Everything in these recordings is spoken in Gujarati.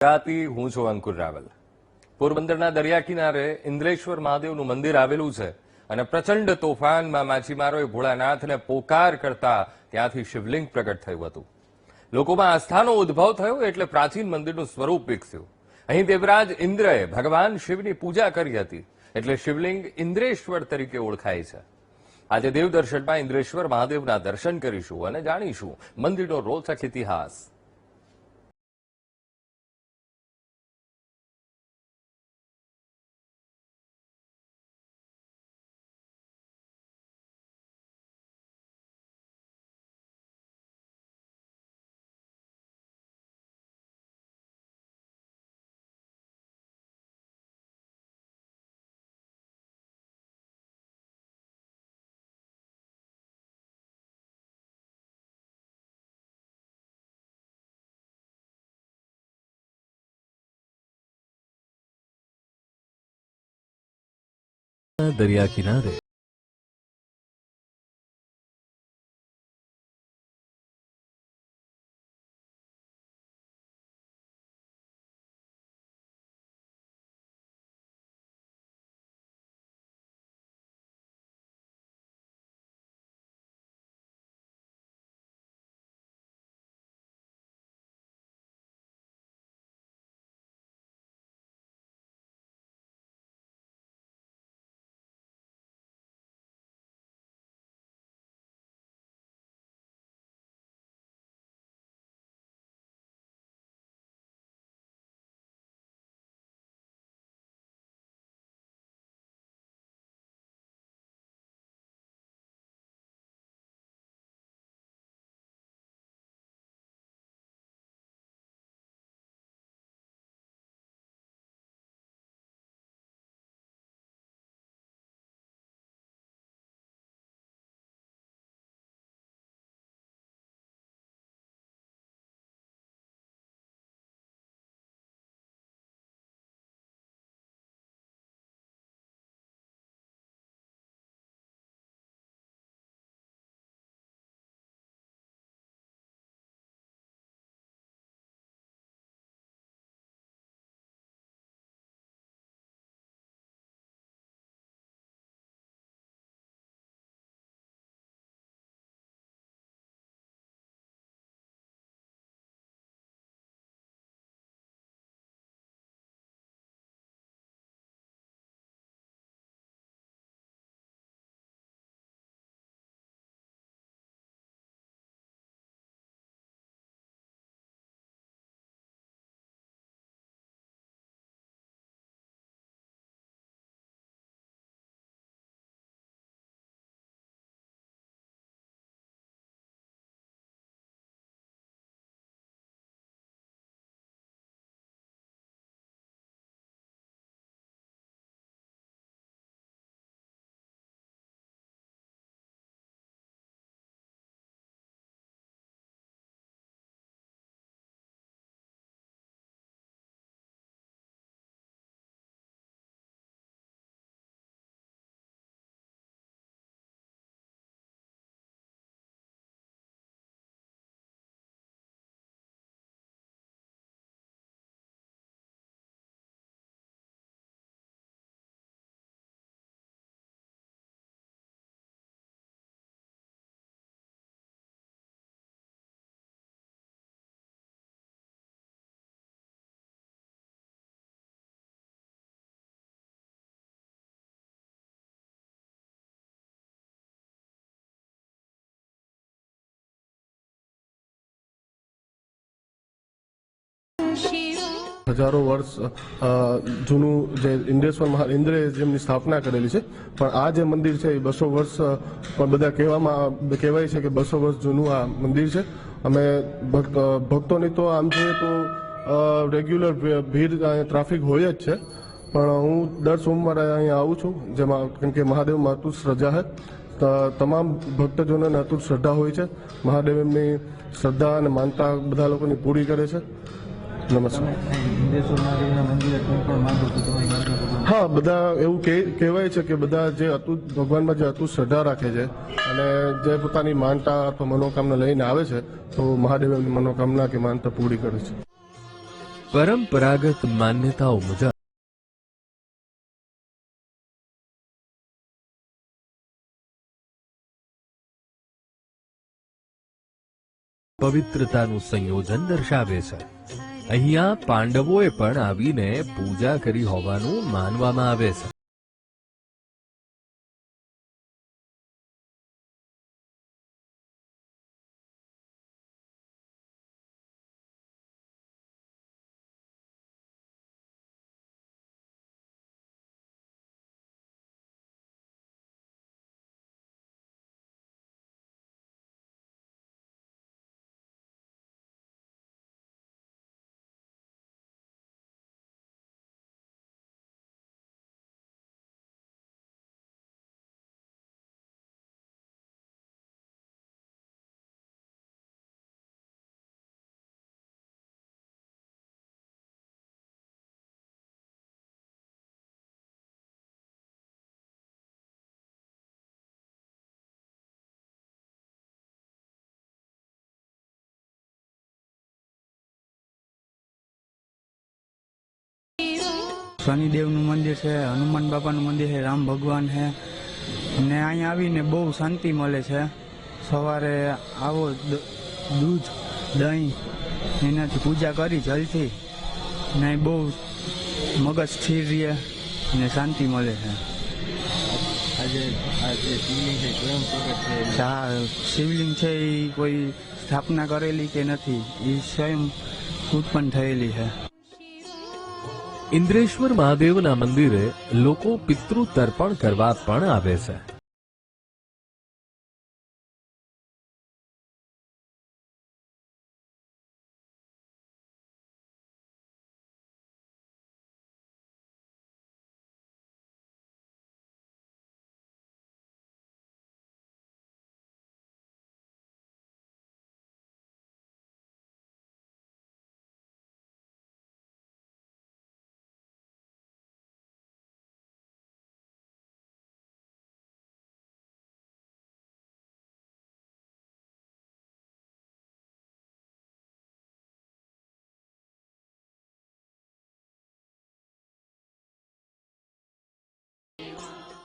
ગુજરાતી હું છું અંકુર રાવલ। પોરબંદરના દરિયા કિનારે ઇન્દ્રેશ્વર મહાદેવનું મંદિર આવેલું છે અને પ્રચંડ તોફાનમાં માછીમારોએ ભોળાનાથને પોકાર કરતા ત્યાંથી શિવલિંગ પ્રગટ થયું હતું। લોકોમાં આસ્થાનો ઉદ્ભવ થયો એટલે પ્રાચીન મંદિરનું સ્વરૂપ વિકસ્યું। અહીં દેવરાજ ઇન્દ્રએ ભગવાન શિવની પૂજા કરી હતી એટલે શિવલિંગ ઇન્દ્રેશ્વર તરીકે ઓળખાય છે। આજે દેવદર્શનમાં ઇન્દ્રેશ્વર મહાદેવના દર્શન કરીશું અને જાણીશું મંદિરનો રોચક ઇતિહાસ। दरिया किनारे હજારો વર્ષ જૂનું જે ઇન્દ્રે જેમની સ્થાપના કરેલી છે, પણ આ જે મંદિર છે એ 200 વર્ષ પણ બધા કહેવાય છે કે 200 વર્ષ જૂનું આ મંદિર છે। અમે ભક્તોની તો આમ જોઈએ તો રેગ્યુલર ભીડ ટ્રાફિક હોય જ છે, પણ હું દર સોમવારે અહીંયા આવું છું, જેમાં કેમ કે મહાદેવમાં અતૂટ શ્રદ્ધા છે। તમામ ભક્તજનોને અતૂટ શ્રદ્ધા હોય છે। મહાદેવ એમની શ્રદ્ધા અને માનતા બધા લોકોની પૂરી કરે છે। નમસ્કાર। હા, બધા એવું કહેવાય છે કે બધા જે ભગવાનમાં જે અતૂટ શ્રદ્ધા રાખે છે અને જે પોતાની માનતા અથવા મનોકામના લઈને આવે છે, તો મહાદેવ એમની મનોકામના કે માનતા પૂરી કરે છે। પરંપરાગત માન્યતાઓ મુજબ પવિત્રતાનું સંયોજન દર્શાવે છે. અહીંયા પાંડવોએ પણ આવીને પૂજા કરી હોવાનું માનવામાં આવે છે. શનિદેવનું મંદિર છે, હનુમાન બાપાનું મંદિર છે, રામ ભગવાન છે ને અહીંયા આવીને બહુ શાંતિ મળે છે. સવારે આવો દૂધ દહીં એનાથી પૂજા કરી જલથી ને બહુ મગજ સ્થિર રહે ને શાંતિ મળે છે. શિવલિંગ છે એ કોઈ સ્થાપના કરેલી કે નથી, એ સ્વયં ઉત્પન્ન થયેલી છે. ઇન્દ્રેશ્વર મહાદેવના મંદિરે લોકો પિતૃ તર્પણ કરવા પણ આવે છે.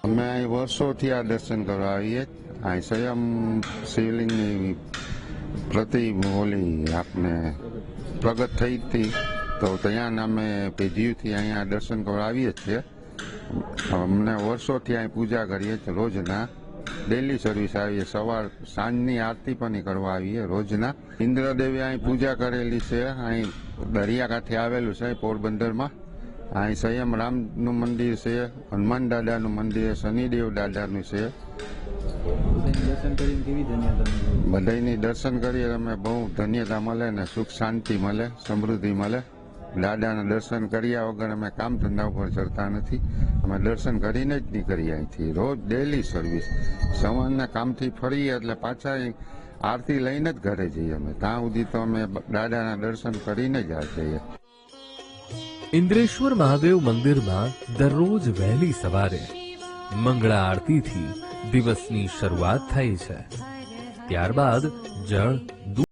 અમે અહીં વર્ષોથી આ દર્શન કરવા આવીએ. અહીં સ્વયં શિવલિંગની ઓલી આપને પ્રગટ થઈ હતી, તો ત્યાં અમે પેઢીઓથી અહીંયા દર્શન કરવા આવીએ છીએ. અમને વર્ષોથી અહીં પૂજા કરીએ છીએ. રોજના ડેલી સર્વિસ આવીએ, સવાર સાંજની આરતી પણ કરવા આવીએ રોજના. ઇન્દ્રદેવે અહીં પૂજા કરેલી છે. અહીં દરિયાકાંઠે આવેલું છે પોરબંદરમાં. અહીં સ્વયં રામનું મંદિર છે, હનુમાન દાદાનું મંદિર, શનિદેવ દાદાનું છે. બધાની દર્શન કરીએ અમે બહુ ધન્યતા મળે ને સુખ શાંતિ મળે, સમૃદ્ધિ મળે. દાદાના દર્શન કર્યા વગર અમે કામ ધંધા ઉપર ચડતા નથી. અમે દર્શન કરીને જ નીકળીએ અહીંથી. રોજ ડેલી સર્વિસ. સવારના કામથી ફરીએ એટલે પાછા આરતી લઈને જ ઘરે જઈએ. અમે ત્યાં સુધી તો અમે દાદાના દર્શન કરીને જ જઈએ. ઇન્દ્રેશ્વર મહાદેવ મંદિરમાં દરરોજ વહેલી સવારે મંગળા આરતીથી દિવસની શરૂઆત થાય છે. ત્યારબાદ જળ દૂધ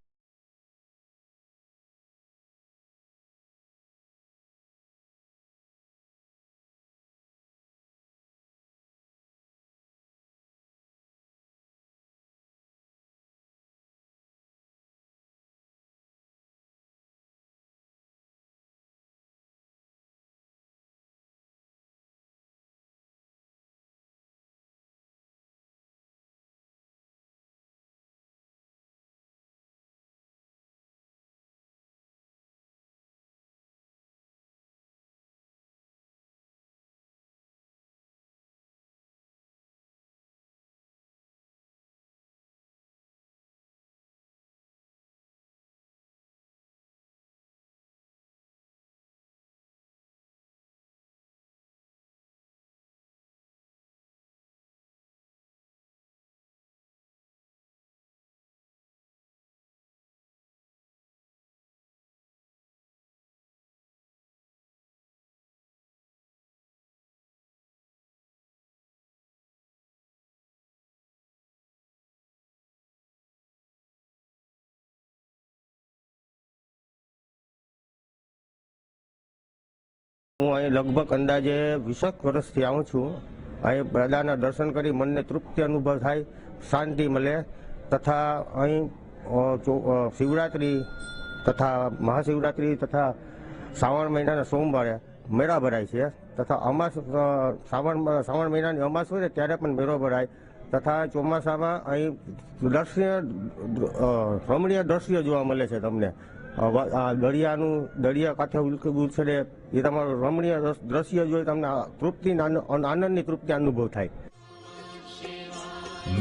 હું અહીં લગભગ અંદાજે 20 વર્ષથી આવું છું. અહીં દાદાના દર્શન કરી મનને તૃપ્તિ અનુભવ થાય, શાંતિ મળે તથા અહીં શિવરાત્રી તથા મહાશિવરાત્રી તથા શ્રાવણ મહિનાના સોમવારે મેળા ભરાય છે તથા અમાસ શ્રાવણ મહિનાની અમાસ હોય ને ત્યારે પણ મેળો ભરાય તથા ચોમાસામાં અહીં રમણીય દ્રશ્ય જોવા મળે છે. તમને દરિયા કાંઠે ઉછળે એ તમારું રમણીય દ્રશ્ય જોઈ તમને તૃપ્તિ આનંદની તૃપ્તિ અનુભવ થાય.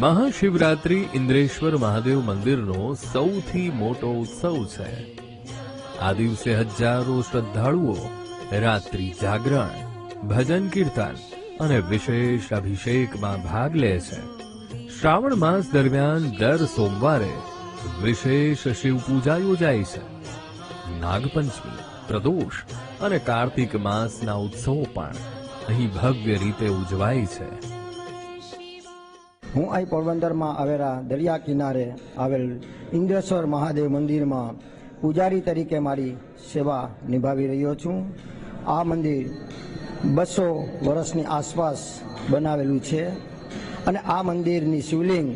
મહાશિવરાત્રી ઇન્દ્રેશ્વર મહાદેવ મંદિરનો સૌથી મોટો ઉત્સવ છે. આ દિવસે હજારો શ્રદ્ધાળુઓ રાત્રિ જાગરણ, ભજન કીર્તન અને વિશેષ અભિષેકમાં ભાગ લે છે. શ્રાવણ માસ દરમિયાન દર સોમવારે વિશેષ શિવ પૂજા યોજાય છે. નાગપંચમી, પ્રદોષ અને કાર્તિક માસના ઉત્સવો પણ અહીં ભવ્ય રીતે ઉજવાય છે. હું અહીં પોરબંદરમાં આવેલા દરિયા કિનારે આવેલ ઇન્દ્રેશ્વર મહાદેવ મંદિરમાં પૂજારી તરીકે મારી સેવા નિભાવી રહ્યો છું. આ મંદિર 200 વર્ષની આસપાસ બનાવેલું છે અને આ મંદિરની શિવલિંગ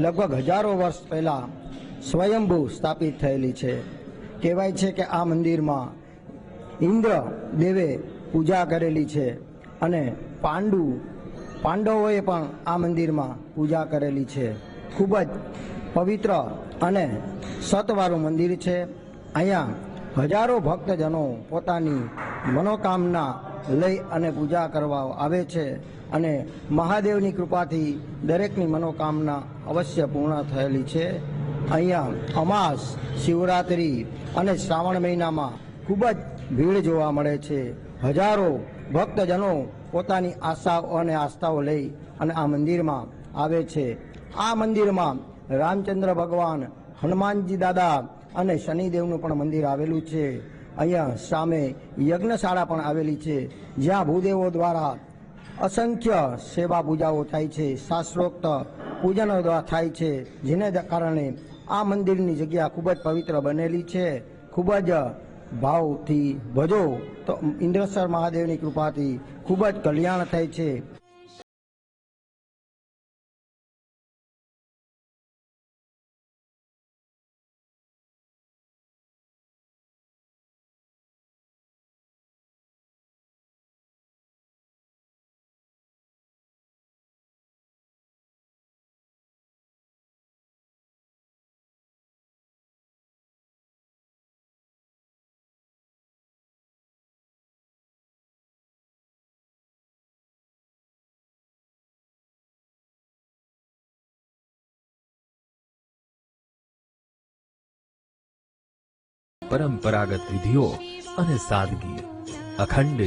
લગભગ હજારો વર્ષ પહેલાં સ્વયંભૂ સ્થાપિત થયેલી છે. કહેવાય છે કે આ મંદિરમાં ઇન્દ્ર દેવે પૂજા કરેલી છે અને પાંડવોએ પણ આ મંદિરમાં પૂજા કરેલી છે. ખૂબ જ પવિત્ર અને સતવાળું મંદિર છે. અહીંયા હજારો ભક્તજનો પોતાની મનોકામના લઈ અને પૂજા કરવા આવે છે અને મહાદેવની કૃપાથી દરેકની મનોકામના અવશ્ય પૂર્ણ થયેલી છે. અહીંયા અમાસ, શિવરાત્રી અને શ્રાવણ મહિનામાં ખૂબ જ ભીડ જોવા મળે છે. હજારો ભક્તજનો પોતાની આશાઓ અને આસ્થાઓ લઈ અને આ મંદિરમાં આવે છે. આ મંદિરમાં રામચંદ્ર ભગવાન, હનુમાનજી દાદા અને શનિદેવનું પણ મંદિર આવેલું છે. અહીંયા સામે યજ્ઞશાળા પણ આવેલી છે જ્યાં ભૂદેવો દ્વારા અસંખ્ય સેવા પૂજાઓ થાય છે, શાસ્ત્રોક્ત પૂજનો થાય છે, જેને કારણે આ મંદિરની જગ્યા ખૂબ જ પવિત્ર બનેલી છે. ખૂબ જ ભાવથી ભજો તો ઇન્દ્રેશ્વર મહાદેવની કૃપાથી ખૂબ જ કલ્યાણ થાય છે. પરંપરાગત વિધિઓ અને સાદગી, અખંડ